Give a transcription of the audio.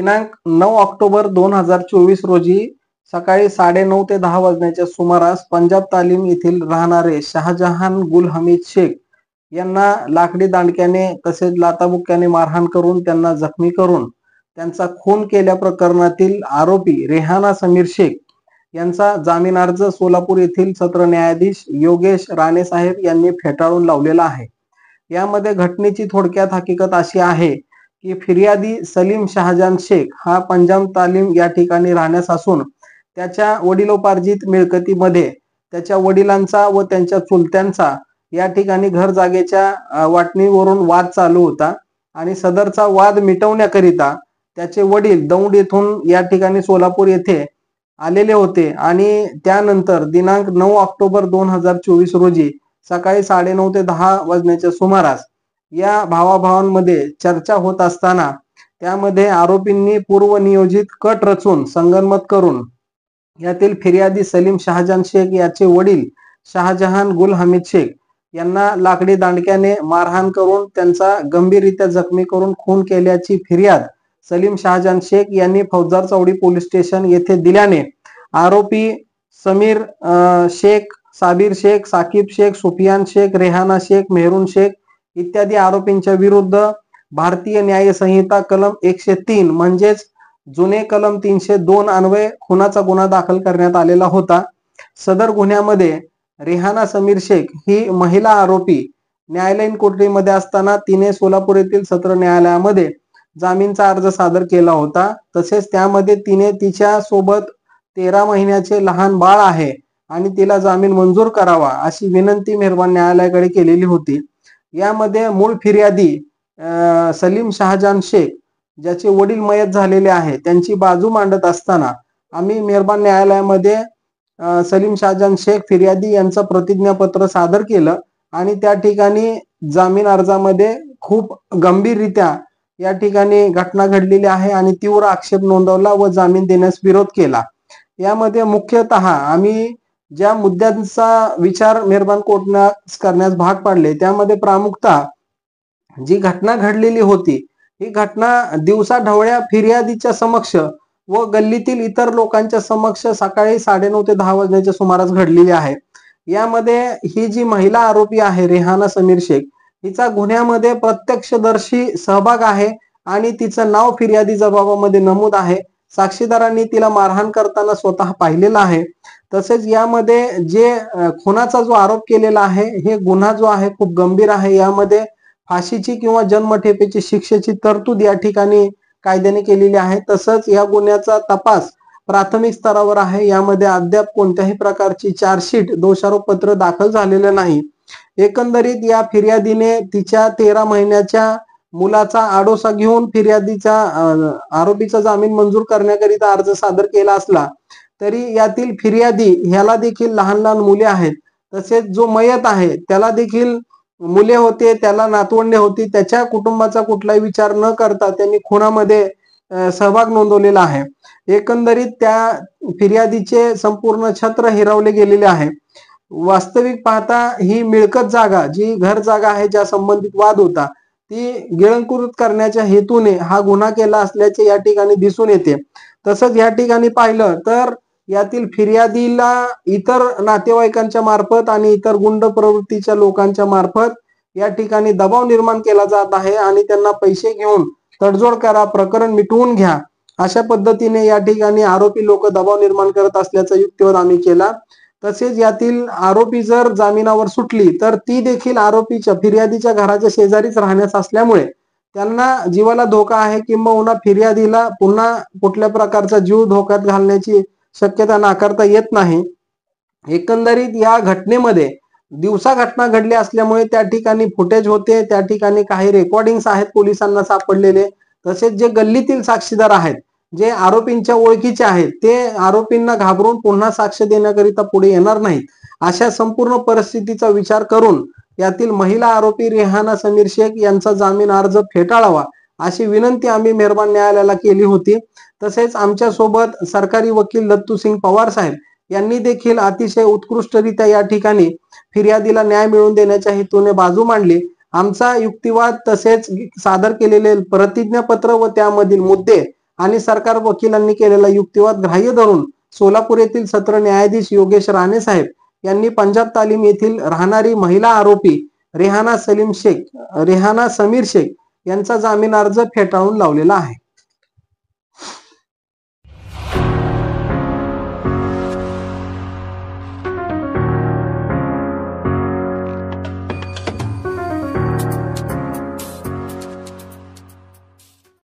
दिनांक 9 ऑक्टोबर 2024 रोजी सकाळी 9:30 ते 10 वाजण्याच्या सुमारास पंजाब तालीम येथील राहणारे शाहजहान गुल हमीद शेख यांना लाकडी दांडक्याने तसेच लाथाबुक्क्याने मारहाण करून त्यांना जखमी करून त्यांचा खून केल्या प्रकरणातील आरोपी रेहाना समीर शेख यांचा जामीन अर्ज सोलापूर येथील सत्र न्यायाधीश योगेश राणे साहेब यांनी फेटाळून लावलेला आहे। यामध्ये घटनेची थोडक्यात हकीकत अशी आहे की फिर्यादी सलीम शाहजान शेख हा पंजाब तालीम या ठिकाणी राहण्यास असून त्याच्या वडिलोपार्जित मिळकतीमध्ये त्याच्या वडिलांचा व त्यांच्या चुलत्यांचा या ठिकाणी घर जागेच्या वाटणीवरून वाद चालू होता आणि सदरचा वाद मिटवण्याकरिता त्याचे वडील दौंड येथून या ठिकाणी सोलापूर येथे आलेले होते आणि त्यानंतर दिनांक 9 ऑक्टोबर 2024 रोजी सकाळी 9:30 ते 10 वाजण्याच्या सुमारास या भावाभावांमध्ये चर्चा होत असताना त्यामध्ये आरोपींनी पूर्वनियोजित कट रचून संगनमत करून यातील फिर्यादी सलीम शाहजान शेख याचे वडील शाहजहान गुल हमीद शेख यांना लाकडी दांडक्याने मारहाण करून त्यांचा गंभीररित्या जखमी करून खून केल्याची फिर्याद सलीम शाहजान शेख यांनी फौजदार चौडी पोलीस स्टेशन येथे दिल्याने आरोपी समीर शेख, साबिर शेख, साकिब शेख, सुफियान शेख, रेहाना शेख, मेहरून शेख इत्यादी आरोपींच्या विरुद्ध भारतीय न्याय संहिता कलम 103 म्हणजेच जुने कलम 302 अन्वये खुनाचा गुन्हा दाखल करण्यात आलेला होता। सदर गुन्ह्यामध्ये रेहाना समीर शेख ही महिला आरोपी न्यायालयीन कोठडीमध्ये असताना तिने सोलापूर येथील सत्र न्यायालयामध्ये जामीनचा अर्ज सादर केला होता। तसेच त्यामध्ये तिने तिच्या सोबत 13 महिन्याचे लहान बाळ आहे आणि तिला जामीन मंजूर करावा अशी विनंती मेहरबान न्यायालयाकडे केलेली होती। यामध्ये मूळ फिर्यादी सलीम शाहजान शेख ज्याचे वडील मयत झालेले आहे त्यांची बाजू मांडत असताना आम्ही मेहरबान न्यायालयामध्ये सलीम शाहजान शेख फिर्यादी यांचं प्रतिज्ञापत्र सादर केलं आणि त्या ठिकाणी जामीन अर्जामध्ये खूप गंभीररित्या या ठिकाणी घटना घडलेली आहे आणि तीव्र आक्षेप नोंदवला व जामीन देण्यास विरोध केला। यामध्ये मुख्यतः आम्ही ज्या मुद्द्यांचा विचार मेहरबान कोर्टाने करण्यास भाग पाडले त्यामध्ये प्रामुख्याने जी घटना घडलेली होती ही घटना दिवसा ढवळ्या फिर्यादीच्या समक्ष व गल्लीतील इतर लोकांच्या समक्ष सकाळी 9:30 ते 10 वाजण्याच्या सुमारास घडलेली आहे। यामध्ये ही जी महिला आरोपी आहे रेहाना समीर शेख हिचा गुन्ह्यामध्ये प्रत्यक्षदर्शी सहभाग आहे आणि तिचं नाव फिर्यादी जबाबामध्ये नमूद आहे। साक्षीदारांनी तिला मारहाण करताना स्वतः पाहिलेला आहे। तसेच यामध्ये जे खुनाचा जो आरोप केलेला आहे हे गुन्हा जो आहे खूप गंभीर आहे। यामध्ये फाशीची किंवा जन्मठेपेची शिक्षेची तरतूद या ठिकाणी कायद्याने केलेली आहे। तसंच या गुन्ह्याचा तपास प्राथमिक स्तरावर आहे। यामध्ये अद्याप कोणत्याही प्रकारची चार्जशीट दोषारोपपत्र दाखल झालेलं नाही। एकंदरीत या फिर्यादीने तिच्या 13 महिन्याच्या मुलाचा आडोसा घेऊन फिर्यादीचा आरोपीचा जामीन मंजूर करण्याकरिता अर्ज सादर केला असला तरी यातील फिर्यादी ह्याला देखील लहान लहान मुले आहेत। तसेच जो मयत आहे त्याला देखील मुले होते, त्याला नातवंडे होती। त्याच्या कुटुंबाचा कुठलाही विचार न करता त्यांनी खुनामध्ये सहभाग नोंदवलेला आहे। एकंदरीत त्या फिर्यादीचे संपूर्ण छत्र हिरावले गेलेले आहे। वास्तविक पाहता ही मिळकत जागा जी घर जागा आहे ज्या संबंधित वाद होता ती गिळंकृत करण्याच्या हेतूने हा गुन्हा केला असल्याचे या ठिकाणी दिसून येते। तसंच या ठिकाणी पाहिलं तर यातील फिर्यादीला इतर नातेवाईकांच्या मार्फत आणि इतर गुंड प्रवृत्तीच्या लोकांच्या मार्फत या ठिकाणी दबाव निर्माण केला जात आहे आणि त्यांना पैसे घेऊन तडजोड करा, प्रकरण मिटवून घ्या अशा पद्धतीने या ठिकाणी आरोपी लोक दबाव निर्माण करत असल्याचा युक्तिवाद आम्ही केला। तसेच यातील आरोपी जर जामिनावर सुटली तर ती देखील आरोपीच्या फिर्यादीच्या घराच्या शेजारीच राहण्यास असल्यामुळे त्यांना जीवाला धोका आहे किंबहुना फिर्यादीला पुन्हा कुठल्या प्रकारचा जीव धोक्यात घालण्याची शक्यता नाकारता येत नाही। एकंदरीत या घटनेमध्ये दिवसा घटना घडली असल्यामुळे त्या ठिकाणी फुटेज होते, त्या ठिकाणी काही रेकॉर्डिंग्स आहेत पोलिसांना सापडलेले। तसेच जे गल्लीतील साक्षीदार आहेत जे आरोपींच्या ओळखीचे आहेत ते आरोपींना घाबरून पुन्हा साक्ष देण्याकरिता पुढे येणार नाहीत। अशा संपूर्ण परिस्थितीचा विचार करून यातील महिला आरोपी रेहाना समीर शेख यांचा जामीन अर्ज फेटाळावा अशी विनंती आम्ही मेहरबान न्यायालयाला केली होती। तसेच आमच्या सोबत सरकारी वकील दत्तू सिंग पवार साहेब यांनी देखील अतिशय उत्कृष्टरित्या या ठिकाणी फिर्यादीला न्याय मिळवून देण्याच्या हेतूने बाजू मांडली। आमचा युक्तिवाद तसेच सादर केलेले प्रतिज्ञापत्र व त्यामधील मुद्दे आणि सरकार वकिलांनी केलेला युक्तिवाद ग्राह्य धरून सोलापूर येथील सत्र न्यायाधीश योगेश राणे साहेब यांनी पंजाब तालीम येथील राहणारी महिला आरोपी रेहाना समीर शेख यांचा जामीन अर्ज फेटाळून लावलेला आहे.